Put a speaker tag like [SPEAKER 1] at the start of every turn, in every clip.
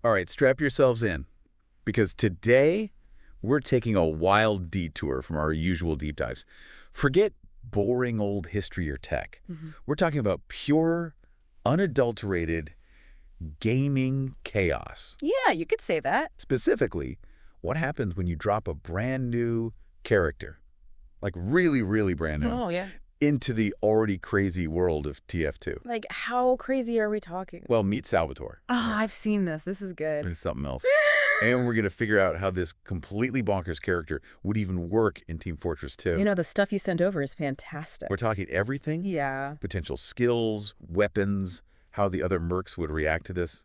[SPEAKER 1] All right, strap yourselves in, because today we're taking a wild detour from our usual deep dives. Forget boring old history or tech. We're talking about pure, unadulterated gaming chaos.
[SPEAKER 2] Yeah, you could say that.
[SPEAKER 1] Specifically, what happens when you drop a brand new character, like really, really brand new,
[SPEAKER 2] Oh, yeah.
[SPEAKER 1] into the already crazy world of TF2.
[SPEAKER 2] Like, how crazy are we talking?
[SPEAKER 1] Well, meet Salvatore.
[SPEAKER 2] Oh, I've seen this. This is good.
[SPEAKER 1] There's something else. And we're going to figure out how this completely bonkers character would even work in Team Fortress 2.
[SPEAKER 2] You know, the stuff you sent over is fantastic.
[SPEAKER 1] We're talking everything.
[SPEAKER 2] Yeah.
[SPEAKER 1] Potential skills, weapons, how the other mercs would react to this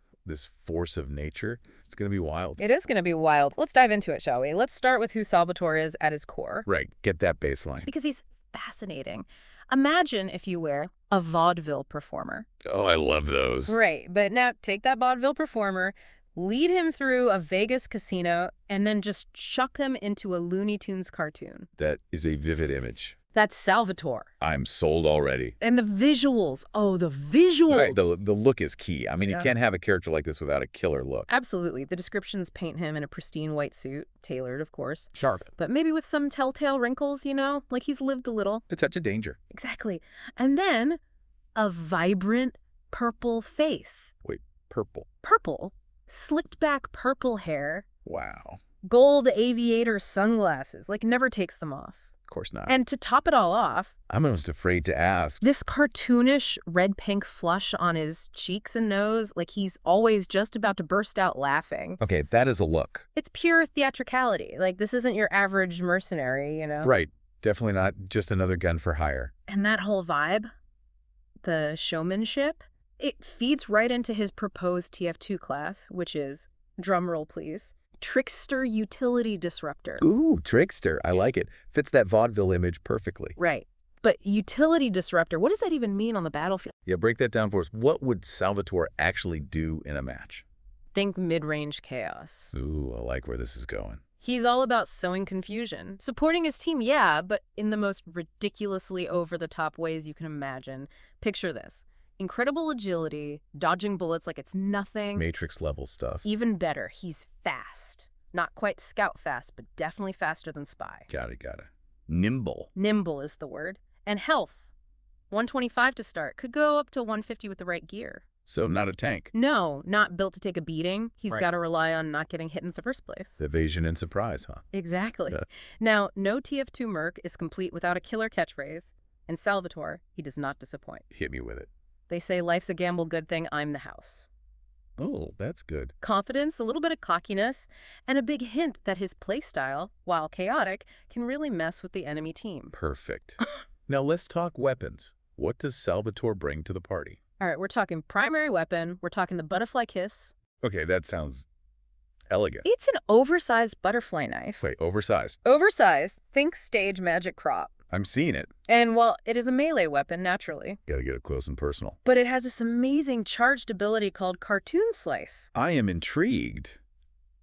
[SPEAKER 1] force of nature. It's going to be wild.
[SPEAKER 2] It is going to be wild. Let's dive into it, shall we? Let's start with who Salvatore is at his core.
[SPEAKER 1] Right. Get that baseline.
[SPEAKER 2] Because he's fascinating. Imagine, if you will, a vaudeville performer.
[SPEAKER 1] Oh, I love those.
[SPEAKER 2] Right. But now take that vaudeville performer, lead him through a Vegas casino, and then just chuck him into a Looney Tunes cartoon.
[SPEAKER 1] That is a vivid image.
[SPEAKER 2] That's Salvatore.
[SPEAKER 1] I'm sold already.
[SPEAKER 2] And the visuals. Oh, the visuals.
[SPEAKER 1] Right. The look is key. I mean, you can't have a character like this without a killer look.
[SPEAKER 2] Absolutely. The descriptions paint him in a pristine white suit, tailored, of course.
[SPEAKER 1] Sharp.
[SPEAKER 2] But maybe with some telltale wrinkles, you know, like he's lived a little.
[SPEAKER 1] A touch of danger.
[SPEAKER 2] Exactly. And then a vibrant purple face.
[SPEAKER 1] Wait, purple.
[SPEAKER 2] Purple. Slicked back purple hair.
[SPEAKER 1] Wow.
[SPEAKER 2] Gold aviator sunglasses. Like, never takes them off.
[SPEAKER 1] Of course not.
[SPEAKER 2] And to top it all off,
[SPEAKER 1] I'm almost afraid to ask.
[SPEAKER 2] this cartoonish red-pink flush on his cheeks and nose, like he's always just about to burst out laughing.
[SPEAKER 1] Okay, that is a look.
[SPEAKER 2] It's pure theatricality. Like, this isn't your average mercenary, you know?
[SPEAKER 1] Right. Definitely not just another gun for hire.
[SPEAKER 2] And that whole vibe, the showmanship, it feeds right into his proposed TF2 class, which is, drumroll please, Trickster Utility Disruptor.
[SPEAKER 1] Ooh, Trickster. I like it. Fits that vaudeville image perfectly.
[SPEAKER 2] Right. But Utility Disruptor, what does that even mean on the battlefield?
[SPEAKER 1] Yeah, break that down for us. What would Salvatore actually do in a match?
[SPEAKER 2] Think mid-range chaos.
[SPEAKER 1] Ooh, I like where this is going.
[SPEAKER 2] He's all about sowing confusion. Supporting his team, yeah, but in the most ridiculously over-the-top ways you can imagine. Picture this. Incredible agility, dodging bullets like it's nothing.
[SPEAKER 1] Matrix-level stuff.
[SPEAKER 2] Even better, he's fast. Not quite scout fast, but definitely faster than spy.
[SPEAKER 1] Got it. Nimble.
[SPEAKER 2] Nimble is the word. And health. 125 to start. Could go up to 150 with the right gear.
[SPEAKER 1] So not a tank.
[SPEAKER 2] No, not built to take a beating. He's
[SPEAKER 1] Right.
[SPEAKER 2] got to rely on not getting hit in the first place.
[SPEAKER 1] Evasion and surprise, huh?
[SPEAKER 2] Exactly.
[SPEAKER 1] Yeah.
[SPEAKER 2] Now, no TF2 merc is complete without a killer catchphrase. And Salvatore, he does not disappoint.
[SPEAKER 1] Hit me with it.
[SPEAKER 2] They say life's a gamble, good thing I'm the house.
[SPEAKER 1] Oh, that's good.
[SPEAKER 2] Confidence, a little bit of cockiness, and a big hint that his playstyle, while chaotic, can really mess with the enemy team.
[SPEAKER 1] Perfect. Now let's talk weapons. What does Salvatore bring to the party?
[SPEAKER 2] All right, we're talking primary weapon. We're talking the butterfly kiss.
[SPEAKER 1] Okay, that sounds elegant.
[SPEAKER 2] It's an oversized butterfly knife.
[SPEAKER 1] Wait, oversized.
[SPEAKER 2] Oversized. Think stage magic crop.
[SPEAKER 1] I'm seeing it.
[SPEAKER 2] And, well, it is a melee weapon, naturally.
[SPEAKER 1] Gotta get up close and personal.
[SPEAKER 2] But it has this amazing charged ability called Cartoon Slice.
[SPEAKER 1] I am intrigued.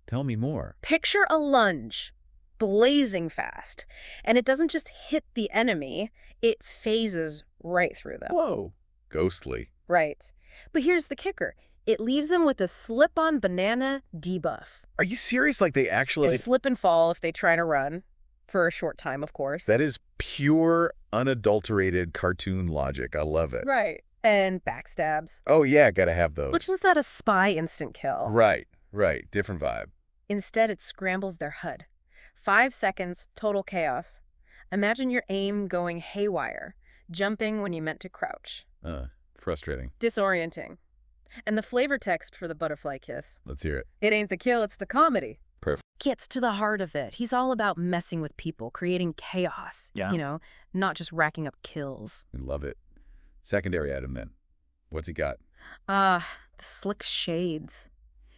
[SPEAKER 1] Tell me more.
[SPEAKER 2] Picture a lunge, blazing fast. And it doesn't just hit the enemy, it phases right through them.
[SPEAKER 1] Whoa. Ghostly.
[SPEAKER 2] Right. But here's the kicker. It leaves them with a slip-on banana debuff.
[SPEAKER 1] Are you serious? Like they actually...
[SPEAKER 2] A slip and fall if they try to run. For a short time, of course.
[SPEAKER 1] That is pure, unadulterated cartoon logic. I love it.
[SPEAKER 2] Right. And backstabs.
[SPEAKER 1] Oh, yeah, gotta have those.
[SPEAKER 2] Which was not a spy instant kill.
[SPEAKER 1] Right. Different vibe.
[SPEAKER 2] Instead, it scrambles their HUD. 5 seconds, total chaos. Imagine your aim going haywire, jumping when you meant to crouch.
[SPEAKER 1] Frustrating.
[SPEAKER 2] Disorienting. And the flavor text for the butterfly kiss.
[SPEAKER 1] Let's hear it.
[SPEAKER 2] It ain't the kill, it's the comedy.
[SPEAKER 1] Perfect.
[SPEAKER 2] Gets to the heart of it. He's all about messing with people, creating chaos.
[SPEAKER 1] Yeah.
[SPEAKER 2] You know, not just racking up kills.
[SPEAKER 1] I love it. Secondary item, then. What's he got?
[SPEAKER 2] The slick shades.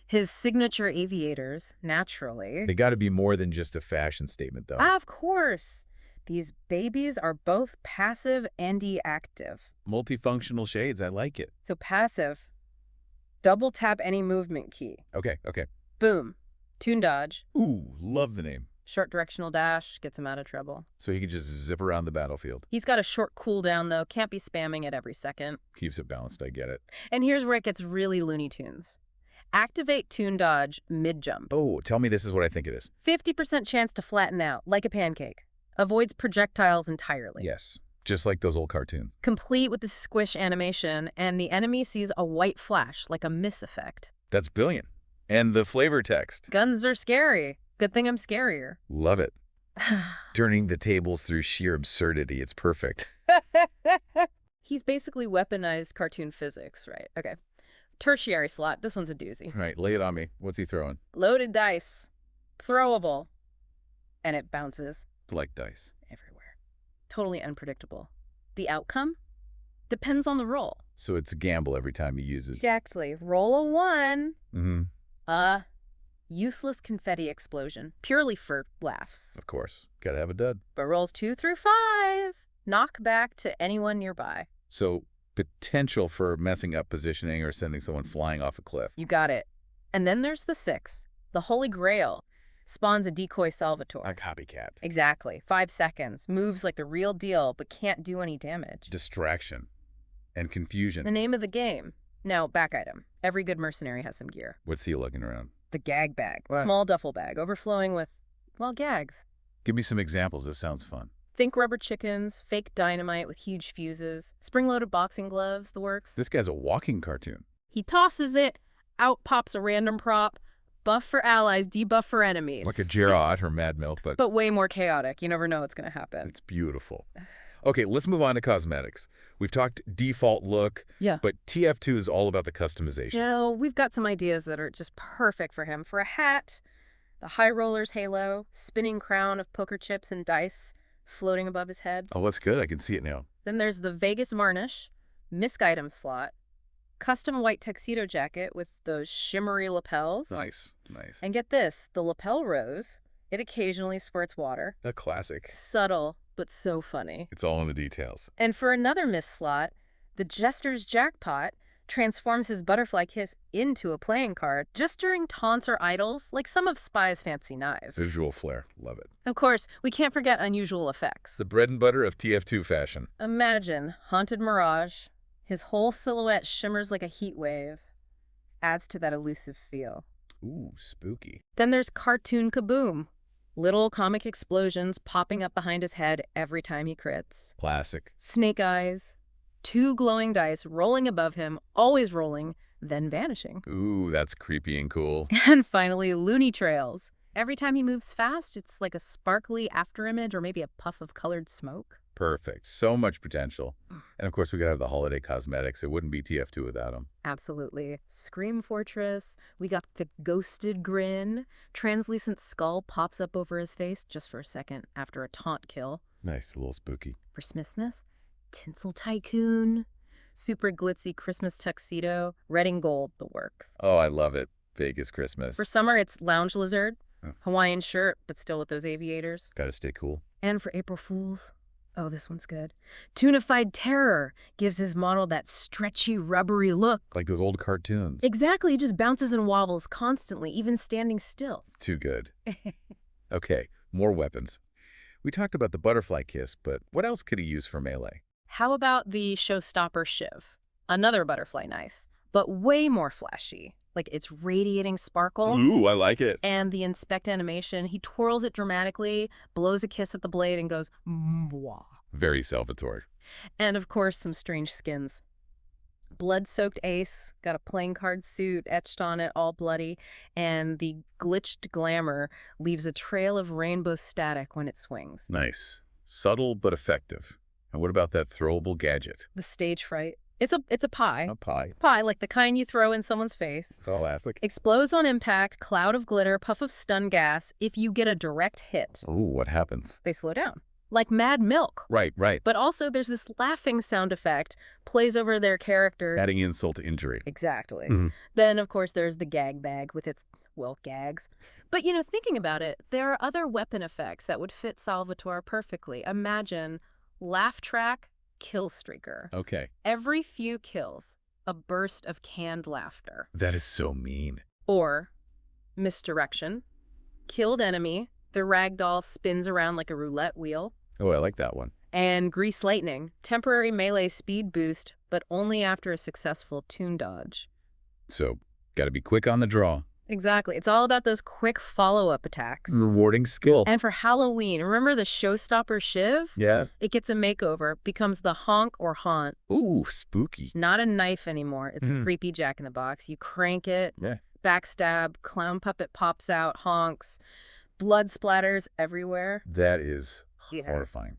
[SPEAKER 2] His signature aviators, naturally.
[SPEAKER 1] They gotta be more than just a fashion statement, though.
[SPEAKER 2] Of course. These babies are both passive and active.
[SPEAKER 1] Multifunctional shades. I like it.
[SPEAKER 2] So passive, double tap any movement key.
[SPEAKER 1] Okay.
[SPEAKER 2] Boom. Toon dodge.
[SPEAKER 1] Ooh, love the name.
[SPEAKER 2] Short directional dash gets him out of trouble.
[SPEAKER 1] So he can just zip around the battlefield.
[SPEAKER 2] He's got a short cooldown, though. Can't be spamming it every second.
[SPEAKER 1] Keeps it balanced, I get it.
[SPEAKER 2] And here's where it gets really Looney Tunes. Activate Toon Dodge mid-jump.
[SPEAKER 1] Oh, tell me this is what I think it is.
[SPEAKER 2] 50% chance to flatten out, like a pancake. Avoids projectiles entirely.
[SPEAKER 1] Yes, just like those old cartoons.
[SPEAKER 2] Complete with the squish animation, and the enemy sees a white flash, like a miss effect.
[SPEAKER 1] That's brilliant. And the flavor text.
[SPEAKER 2] Guns are scary. Good thing I'm scarier.
[SPEAKER 1] Love it. Turning the tables through sheer absurdity. It's perfect.
[SPEAKER 2] He's basically weaponized cartoon physics, right? Okay. Tertiary slot. This one's a doozy.
[SPEAKER 1] All right, lay it on me. What's he throwing?
[SPEAKER 2] Loaded dice. Throwable. And it bounces
[SPEAKER 1] Like dice.
[SPEAKER 2] everywhere. Totally unpredictable. The outcome? Depends on the roll.
[SPEAKER 1] So it's a gamble every time he uses.
[SPEAKER 2] Exactly. Roll a 1.
[SPEAKER 1] Mm-hmm.
[SPEAKER 2] Useless confetti explosion. Purely for laughs.
[SPEAKER 1] Of course. Gotta have a dud.
[SPEAKER 2] But rolls 2 through 5. Knock back to anyone nearby.
[SPEAKER 1] So potential for messing up positioning or sending someone flying off a cliff.
[SPEAKER 2] You got it. And then there's the 6. The Holy Grail. Spawns a decoy Salvatore.
[SPEAKER 1] A copycat.
[SPEAKER 2] Exactly. 5 seconds. Moves like the real deal, but can't do any damage.
[SPEAKER 1] Distraction. And confusion.
[SPEAKER 2] The name of the game. Now, back item. Every good mercenary has some gear.
[SPEAKER 1] What's he looking around?
[SPEAKER 2] The gag bag.
[SPEAKER 1] What?
[SPEAKER 2] Small duffel bag, overflowing with, well, gags.
[SPEAKER 1] Give me some examples. This sounds fun.
[SPEAKER 2] Think rubber chickens, fake dynamite with huge fuses, spring-loaded boxing gloves, the works.
[SPEAKER 1] This guy's a walking cartoon.
[SPEAKER 2] He tosses it, out pops a random prop, buff for allies, debuff for enemies.
[SPEAKER 1] Like a Gerard or Mad Milk, but
[SPEAKER 2] But way more chaotic. You never know what's going to happen.
[SPEAKER 1] it's beautiful. Okay, let's move on to cosmetics. We've talked default look,
[SPEAKER 2] Yeah.
[SPEAKER 1] but TF2 is all about the customization.
[SPEAKER 2] You know, we've got some ideas that are just perfect for him. For a hat, the High Roller's halo, spinning crown of poker chips and dice floating above his head.
[SPEAKER 1] Oh, that's good. I can see it now.
[SPEAKER 2] Then there's the Vegas Varnish, misc item slot, custom white tuxedo jacket with those shimmery lapels.
[SPEAKER 1] Nice, nice.
[SPEAKER 2] And get this, the lapel rose, it occasionally spurts water.
[SPEAKER 1] A classic.
[SPEAKER 2] Subtle, but so funny.
[SPEAKER 1] It's all in the details.
[SPEAKER 2] And for another miss slot, the Jester's Jackpot transforms his butterfly kiss into a playing card just during taunts or idles, like some of Spy's fancy knives.
[SPEAKER 1] Visual flair. Love it.
[SPEAKER 2] Of course, we can't forget unusual effects.
[SPEAKER 1] The bread and butter of TF2 fashion.
[SPEAKER 2] Imagine Haunted Mirage. His whole silhouette shimmers like a heat wave. Adds to that elusive feel.
[SPEAKER 1] Ooh, spooky.
[SPEAKER 2] Then there's Cartoon Kaboom. Little comic explosions popping up behind his head every time he crits.
[SPEAKER 1] Classic.
[SPEAKER 2] Snake eyes. 2 glowing dice rolling above him, always rolling, then vanishing.
[SPEAKER 1] Ooh, that's creepy and cool.
[SPEAKER 2] And finally, Looney Trails. Every time he moves fast, it's like a sparkly afterimage or maybe a puff of colored smoke.
[SPEAKER 1] Perfect. So much potential. And of course, we got to have the holiday cosmetics. It wouldn't be TF2 without them.
[SPEAKER 2] Absolutely. Scream Fortress. We got the ghosted grin. Translucent skull pops up over his face just for a second after a taunt kill.
[SPEAKER 1] Nice, a little spooky.
[SPEAKER 2] For Smithsmith, Tinsel Tycoon. Super glitzy Christmas tuxedo. Red and gold, the works.
[SPEAKER 1] Oh, I love it. Vegas Christmas.
[SPEAKER 2] For summer, it's Lounge Lizard.
[SPEAKER 1] Huh.
[SPEAKER 2] Hawaiian shirt, but still with those aviators.
[SPEAKER 1] Got to stay cool.
[SPEAKER 2] And for April Fools, oh, this one's good. Tunified Terror gives his model that stretchy, rubbery look.
[SPEAKER 1] Like those old cartoons.
[SPEAKER 2] Exactly, he just bounces and wobbles constantly, even standing still.
[SPEAKER 1] It's too good. Okay, more weapons. We talked about the butterfly kiss, but what else could he use for melee?
[SPEAKER 2] How about the Showstopper Shiv? Another butterfly knife, but way more flashy. Like it's radiating sparkles.
[SPEAKER 1] Ooh, I like it.
[SPEAKER 2] And the inspect animation, he twirls it dramatically, blows a kiss at the blade, and goes, mwah.
[SPEAKER 1] Very Salvatore.
[SPEAKER 2] And of course, some strange skins. Blood-soaked ace, got a playing card suit etched on it, all bloody, and the glitched glamour leaves a trail of rainbow static when it swings.
[SPEAKER 1] Nice. Subtle but effective. And what about that throwable gadget?
[SPEAKER 2] The stage fright. It's a pie.
[SPEAKER 1] A pie.
[SPEAKER 2] Pie, like the kind you throw in someone's face.
[SPEAKER 1] Elastic.
[SPEAKER 2] Explodes on impact, cloud of glitter, puff of stun gas. If you get a direct hit,
[SPEAKER 1] Ooh, what happens?
[SPEAKER 2] they slow down. Like Mad Milk.
[SPEAKER 1] Right.
[SPEAKER 2] But also there's this laughing sound effect, plays over their character.
[SPEAKER 1] Adding insult to injury.
[SPEAKER 2] Exactly.
[SPEAKER 1] Mhm.
[SPEAKER 2] Then, of course, there's the gag bag with its, well, gags. But, thinking about it, there are other weapon effects that would fit Salvatore perfectly. Imagine laugh track, kill streaker.
[SPEAKER 1] Okay.
[SPEAKER 2] Every few kills, a burst of canned laughter.
[SPEAKER 1] That is so mean.
[SPEAKER 2] Or misdirection, killed enemy, the ragdoll spins around like a roulette wheel.
[SPEAKER 1] Oh, I like that one.
[SPEAKER 2] And grease lightning, temporary melee speed boost, but only after a successful toon dodge.
[SPEAKER 1] So, Got to be quick on the draw.
[SPEAKER 2] Exactly. It's all about those quick follow-up attacks.
[SPEAKER 1] Rewarding skill.
[SPEAKER 2] And for Halloween, remember the showstopper Shiv?
[SPEAKER 1] Yeah.
[SPEAKER 2] It gets a makeover, becomes the honk or haunt.
[SPEAKER 1] Ooh, spooky.
[SPEAKER 2] Not a knife anymore. It's a creepy Jack-in-the-Box. You crank it, backstab, clown puppet pops out, honks, blood splatters everywhere.
[SPEAKER 1] That is horrifying.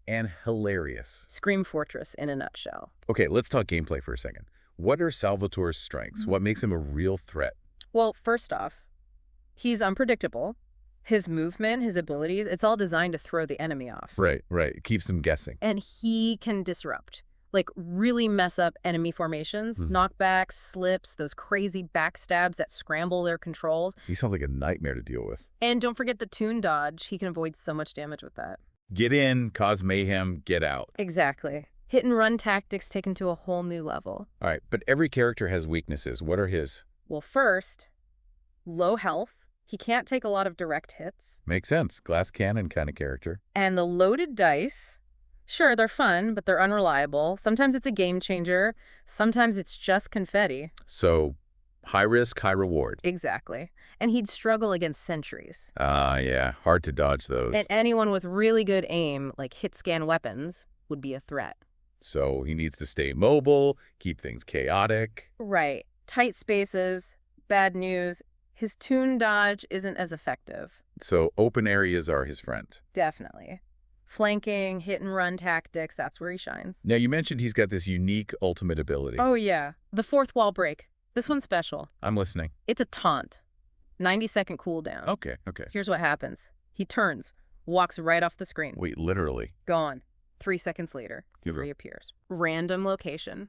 [SPEAKER 1] And hilarious.
[SPEAKER 2] Scream Fortress in a nutshell.
[SPEAKER 1] Okay, let's talk gameplay for a second. What are Salvatore's strengths? What makes him a real threat?
[SPEAKER 2] Well, first off, he's unpredictable. His movement, his abilities, it's all designed to throw the enemy off.
[SPEAKER 1] Right. It keeps them guessing.
[SPEAKER 2] And he can disrupt, like really mess up enemy formations, knockbacks, slips, those crazy backstabs that scramble their controls.
[SPEAKER 1] He sounds like a nightmare to deal with.
[SPEAKER 2] And don't forget the toon dodge. He can avoid so much damage with that.
[SPEAKER 1] Get in, cause mayhem, get out.
[SPEAKER 2] Exactly. Hit and run tactics taken to a whole new level.
[SPEAKER 1] All right, but every character has weaknesses. What are his?
[SPEAKER 2] Well, first, low health. He can't take a lot of direct hits.
[SPEAKER 1] Makes sense. Glass cannon kind of character.
[SPEAKER 2] And the loaded dice, sure, they're fun, but they're unreliable. Sometimes it's a game changer. Sometimes it's just confetti.
[SPEAKER 1] So, high risk, high reward.
[SPEAKER 2] Exactly. And he'd struggle against sentries.
[SPEAKER 1] Yeah. Hard to dodge those.
[SPEAKER 2] And anyone with really good aim, like hit-scan weapons, would be a threat.
[SPEAKER 1] So he needs to stay mobile, keep things chaotic.
[SPEAKER 2] Right. Tight spaces, bad news. His toon dodge isn't as effective.
[SPEAKER 1] So open areas are his friend.
[SPEAKER 2] Definitely. Flanking, hit-and-run tactics, that's where he shines.
[SPEAKER 1] Now, you mentioned he's got this unique ultimate ability.
[SPEAKER 2] Oh, yeah. The fourth wall break. This one's special.
[SPEAKER 1] I'm listening.
[SPEAKER 2] It's a taunt. 90-second cooldown.
[SPEAKER 1] Okay.
[SPEAKER 2] Here's what happens. He turns, walks right off the screen.
[SPEAKER 1] Wait, literally?
[SPEAKER 2] Gone. 3 seconds later, he reappears. Random location.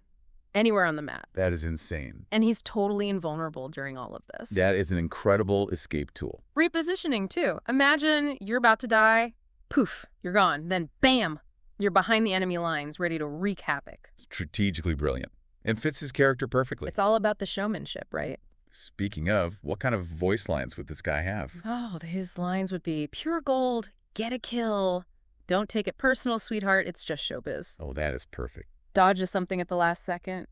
[SPEAKER 2] Anywhere on the map.
[SPEAKER 1] That is insane.
[SPEAKER 2] And he's totally invulnerable during all of this.
[SPEAKER 1] That is an incredible escape tool.
[SPEAKER 2] Repositioning, too. Imagine you're about to die. Poof, you're gone. Then, bam, you're behind the enemy lines, ready to wreak havoc.
[SPEAKER 1] Strategically brilliant. And fits his character perfectly.
[SPEAKER 2] It's all about the showmanship, right?
[SPEAKER 1] Speaking of, what kind of voice lines would this guy have?
[SPEAKER 2] Oh, his lines would be, pure gold, get a kill. Don't take it personal, sweetheart. It's just showbiz.
[SPEAKER 1] Oh, that is perfect.
[SPEAKER 2] Dodges something at the last second.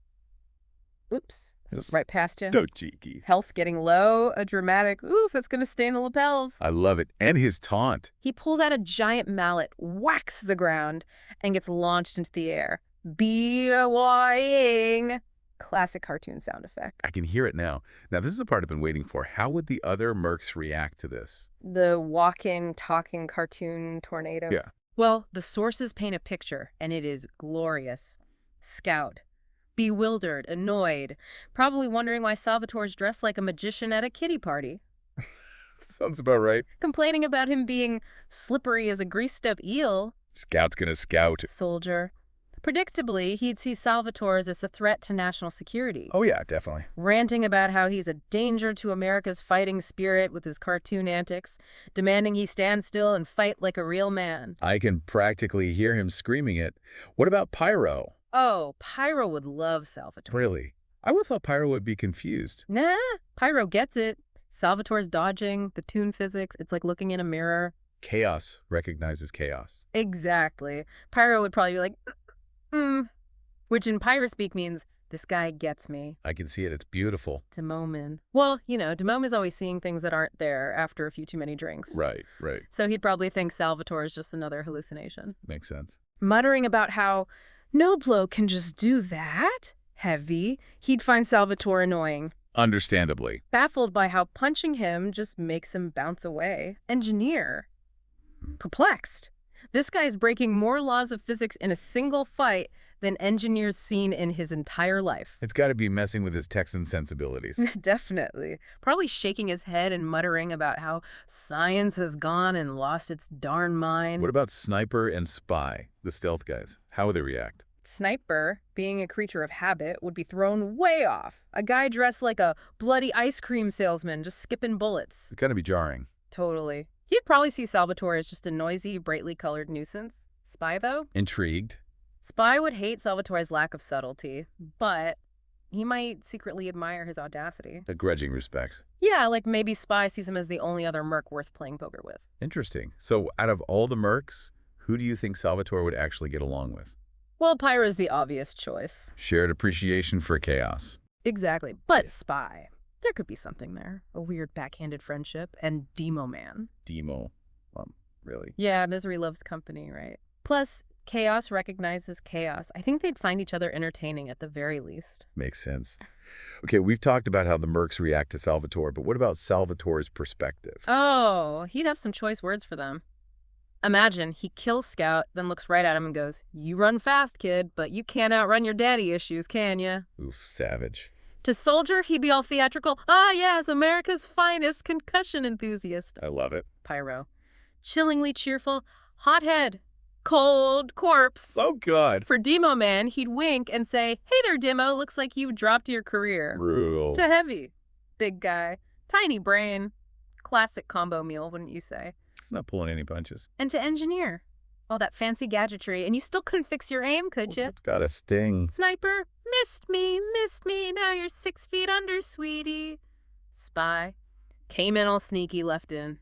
[SPEAKER 2] Oops. Right past you.
[SPEAKER 1] So cheeky.
[SPEAKER 2] Health getting low. A dramatic, oof, that's going to stain the lapels.
[SPEAKER 1] I love it. And his taunt.
[SPEAKER 2] He pulls out a giant mallet, whacks the ground, and gets launched into the air. Be-a-wying. Classic cartoon sound effect.
[SPEAKER 1] I can hear it now. Now, this is the part I've been waiting for. How would the other mercs react to this?
[SPEAKER 2] The walking, talking cartoon tornado.
[SPEAKER 1] Yeah.
[SPEAKER 2] Well, the sources paint a picture, and it is glorious. Scout. Bewildered, annoyed, probably wondering why Salvatore's dressed like a magician at a kiddie party.
[SPEAKER 1] Sounds about right.
[SPEAKER 2] Complaining about him being slippery as a greased-up eel.
[SPEAKER 1] Scout's gonna scout.
[SPEAKER 2] Soldier. Predictably, he'd see Salvatore as a threat to national security.
[SPEAKER 1] Oh, yeah, definitely.
[SPEAKER 2] Ranting about how he's a danger to America's fighting spirit with his cartoon antics, demanding he stand still and fight like a real man.
[SPEAKER 1] I can practically hear him screaming it. What about Pyro?
[SPEAKER 2] Oh, Pyro would love Salvatore.
[SPEAKER 1] Really? I would have thought Pyro would be confused.
[SPEAKER 2] Nah, Pyro gets it. Salvatore's dodging, the toon physics, it's like looking in a mirror.
[SPEAKER 1] Chaos recognizes chaos.
[SPEAKER 2] Exactly. Pyro would probably be like, which in Pyro speak means, this guy gets me.
[SPEAKER 1] I can see it. It's beautiful.
[SPEAKER 2] Demomin. Well, you know, Demomin's always seeing things that aren't there after a few too many drinks.
[SPEAKER 1] Right.
[SPEAKER 2] So he'd probably think Salvatore is just another hallucination.
[SPEAKER 1] Makes sense.
[SPEAKER 2] Muttering about how no bloke can just do that, heavy, he'd find Salvatore annoying.
[SPEAKER 1] Understandably.
[SPEAKER 2] Baffled by how punching him just makes him bounce away. Engineer. Perplexed. This guy's breaking more laws of physics in a single fight than Engineer's seen in his entire life.
[SPEAKER 1] It's got to be messing with his Texan sensibilities.
[SPEAKER 2] Definitely. Probably shaking his head and muttering about how science has gone and lost its darn mind.
[SPEAKER 1] What about Sniper and Spy, the stealth guys? How would they react?
[SPEAKER 2] Sniper, being a creature of habit, would be thrown way off. A guy dressed like a bloody ice cream salesman, just skipping bullets.
[SPEAKER 1] It's got to be jarring.
[SPEAKER 2] Totally. He'd probably see Salvatore as just a noisy, brightly colored nuisance. Spy, though?
[SPEAKER 1] Intrigued.
[SPEAKER 2] Spy would hate Salvatore's lack of subtlety, but he might secretly admire his audacity.
[SPEAKER 1] A grudging respect.
[SPEAKER 2] Yeah, like maybe Spy sees him as the only other merc worth playing poker with.
[SPEAKER 1] Interesting. So out of all the mercs, who do you think Salvatore would actually get along with?
[SPEAKER 2] Well, Pyro's the obvious choice.
[SPEAKER 1] Shared appreciation for chaos.
[SPEAKER 2] Exactly. But Spy. There could be something there. A weird backhanded friendship. And Demo Man.
[SPEAKER 1] Demo. Really?
[SPEAKER 2] Yeah, misery loves company, right? Plus, chaos recognizes chaos. I think they'd find each other entertaining at the very least.
[SPEAKER 1] Makes sense. Okay, we've talked about how the mercs react to Salvatore, but what about Salvatore's perspective?
[SPEAKER 2] Oh, he'd have some choice words for them. Imagine he kills Scout, then looks right at him and goes, "You run fast, kid, but you can't outrun your daddy issues, can ya?"
[SPEAKER 1] Oof, savage.
[SPEAKER 2] To Soldier, he'd be all theatrical. "Ah, yes, America's finest concussion enthusiast."
[SPEAKER 1] I love it.
[SPEAKER 2] Pyro. Chillingly cheerful. "Hothead. Cold corpse."
[SPEAKER 1] Oh, God.
[SPEAKER 2] For Demo Man, he'd wink and say, "Hey there, Demo, looks like you've dropped your career."
[SPEAKER 1] Brutal.
[SPEAKER 2] To Heavy. Big guy. Tiny brain. Classic combo meal, wouldn't you say?
[SPEAKER 1] He's not pulling any punches.
[SPEAKER 2] And to Engineer. All that fancy gadgetry, and you still couldn't fix your aim, could you?
[SPEAKER 1] It's got a sting.
[SPEAKER 2] Sniper. Missed me, now you're 6 feet under, sweetie. Spy. Came in all sneaky, left in.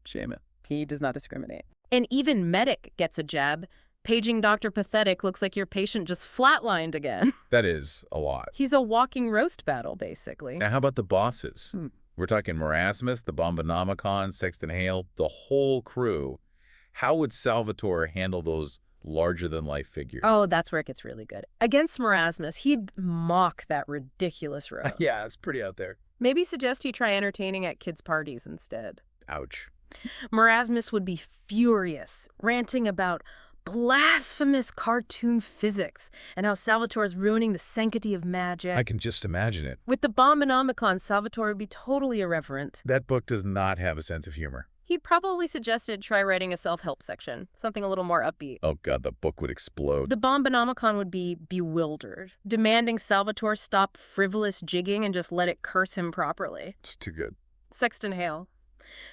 [SPEAKER 1] Shame it.
[SPEAKER 2] He does not discriminate. And even Medic gets a jab. Paging Dr. Pathetic looks like your patient just flatlined again.
[SPEAKER 1] That is a lot.
[SPEAKER 2] He's a walking roast battle, basically.
[SPEAKER 1] Now, how about the bosses? We're talking Marasmus, the Bombonomicon, Sexton Hale, the whole crew. How would Salvatore handle those larger-than-life figures?
[SPEAKER 2] Oh, that's where it gets really good. Against Marasmus, he'd mock that ridiculous roast.
[SPEAKER 1] Yeah, it's pretty out there.
[SPEAKER 2] Maybe suggest he try entertaining at kids' parties instead.
[SPEAKER 1] Ouch.
[SPEAKER 2] Marasmus would be furious, ranting about blasphemous cartoon physics and how Salvatore's ruining the sanctity of magic.
[SPEAKER 1] I can just imagine it.
[SPEAKER 2] With the Bombonomicon, Salvatore would be totally irreverent.
[SPEAKER 1] That book does not have a sense of humor.
[SPEAKER 2] He'd probably suggested try writing a self-help section, something a little more upbeat.
[SPEAKER 1] Oh, God, the book would explode.
[SPEAKER 2] The Bombonomicon would be bewildered, demanding Salvatore stop frivolous jigging and just let it curse him properly.
[SPEAKER 1] It's too good.
[SPEAKER 2] Sexton Hale.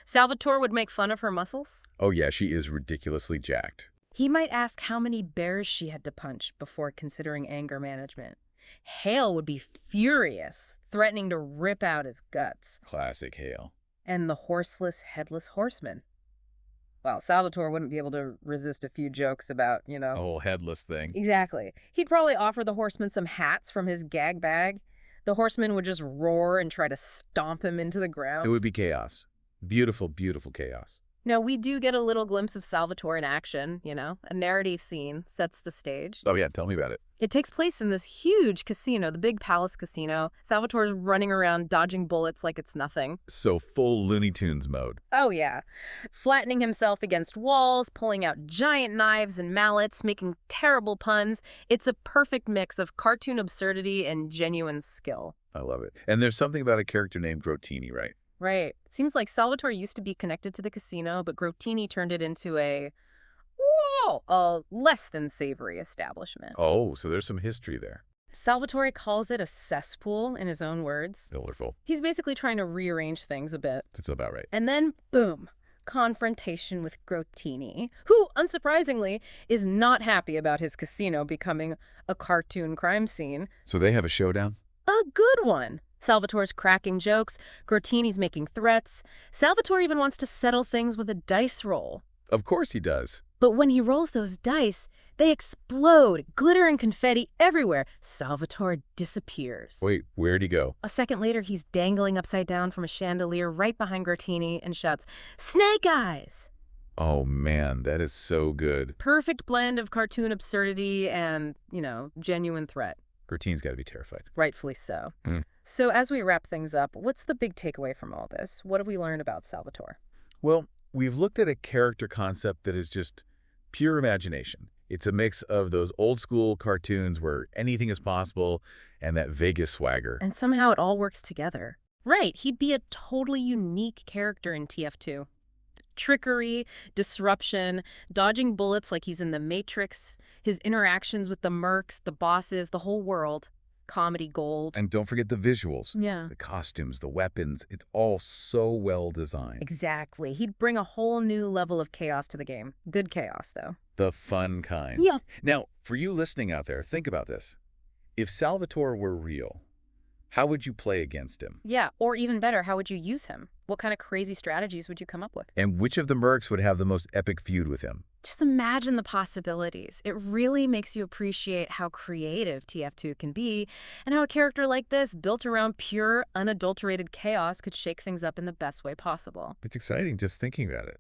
[SPEAKER 2] Salvatore would make fun of her muscles.
[SPEAKER 1] Oh, yeah, she is ridiculously jacked.
[SPEAKER 2] He might ask how many bears she had to punch before considering anger management. Hale would be furious, threatening to rip out his guts.
[SPEAKER 1] Classic Hale.
[SPEAKER 2] And the horseless, headless horseman. Well, Salvatore wouldn't be able to resist a few jokes about,
[SPEAKER 1] The whole headless thing.
[SPEAKER 2] Exactly. He'd probably offer the horseman some hats from his gag bag. The horseman would just roar and try to stomp him into the ground.
[SPEAKER 1] It would be chaos. Beautiful, beautiful chaos.
[SPEAKER 2] Now, we do get a little glimpse of Salvatore in action, A narrative scene sets the stage.
[SPEAKER 1] Oh, yeah, tell me about it.
[SPEAKER 2] It takes place in this huge casino, the Big Palace Casino. Salvatore's running around dodging bullets like it's nothing.
[SPEAKER 1] So full Looney Tunes mode.
[SPEAKER 2] Oh, yeah. Flattening himself against walls, pulling out giant knives and mallets, making terrible puns. It's a perfect mix of cartoon absurdity and genuine skill.
[SPEAKER 1] I love it. And there's something about a character named Grotini, right?
[SPEAKER 2] Right. Seems like Salvatore used to be connected to the casino, but Grotini turned it into a less than savory establishment.
[SPEAKER 1] Oh, so there's some history there.
[SPEAKER 2] Salvatore calls it a cesspool in his own words.
[SPEAKER 1] Colorful.
[SPEAKER 2] He's basically trying to rearrange things a bit.
[SPEAKER 1] That's about right.
[SPEAKER 2] And then, boom, confrontation with Grotini, who, unsurprisingly, is not happy about his casino becoming a cartoon crime scene.
[SPEAKER 1] So they have a showdown?
[SPEAKER 2] A good one. Salvatore's cracking jokes, Grotini's making threats. Salvatore even wants to settle things with a dice roll.
[SPEAKER 1] Of course he does.
[SPEAKER 2] But when he rolls those dice, they explode, glitter and confetti everywhere. Salvatore disappears.
[SPEAKER 1] Wait, where'd he go?
[SPEAKER 2] A second later, he's dangling upside down from a chandelier right behind Grotini and shouts, "Snake Eyes!"
[SPEAKER 1] Oh, man, that is so good.
[SPEAKER 2] Perfect blend of cartoon absurdity and, genuine threat.
[SPEAKER 1] Grotini's got to be terrified.
[SPEAKER 2] Rightfully so. So as we wrap things up, what's the big takeaway from all this? What have we learned about Salvatore?
[SPEAKER 1] Well, we've looked at a character concept that is just pure imagination. It's a mix of those old school cartoons where anything is possible and that Vegas swagger.
[SPEAKER 2] And somehow it all works together. Right, he'd be a totally unique character in TF2. Trickery, disruption, dodging bullets like he's in the Matrix, his interactions with the mercs, the bosses, the whole world. Comedy gold.
[SPEAKER 1] And don't forget the visuals.
[SPEAKER 2] Yeah.
[SPEAKER 1] The costumes, the weapons. It's all so well designed.
[SPEAKER 2] Exactly. He'd bring a whole new level of chaos to the game. Good chaos, though.
[SPEAKER 1] The fun kind.
[SPEAKER 2] Yeah.
[SPEAKER 1] Now, for you listening out there, think about this. If Salvatore were real, how would you play against him?
[SPEAKER 2] Yeah, or even better, how would you use him? What kind of crazy strategies would you come up with?
[SPEAKER 1] And which of the mercs would have the most epic feud with him?
[SPEAKER 2] Just imagine the possibilities. It really makes you appreciate how creative TF2 can be and how a character like this, built around pure, unadulterated chaos, could shake things up in the best way possible.
[SPEAKER 1] It's exciting just thinking about it.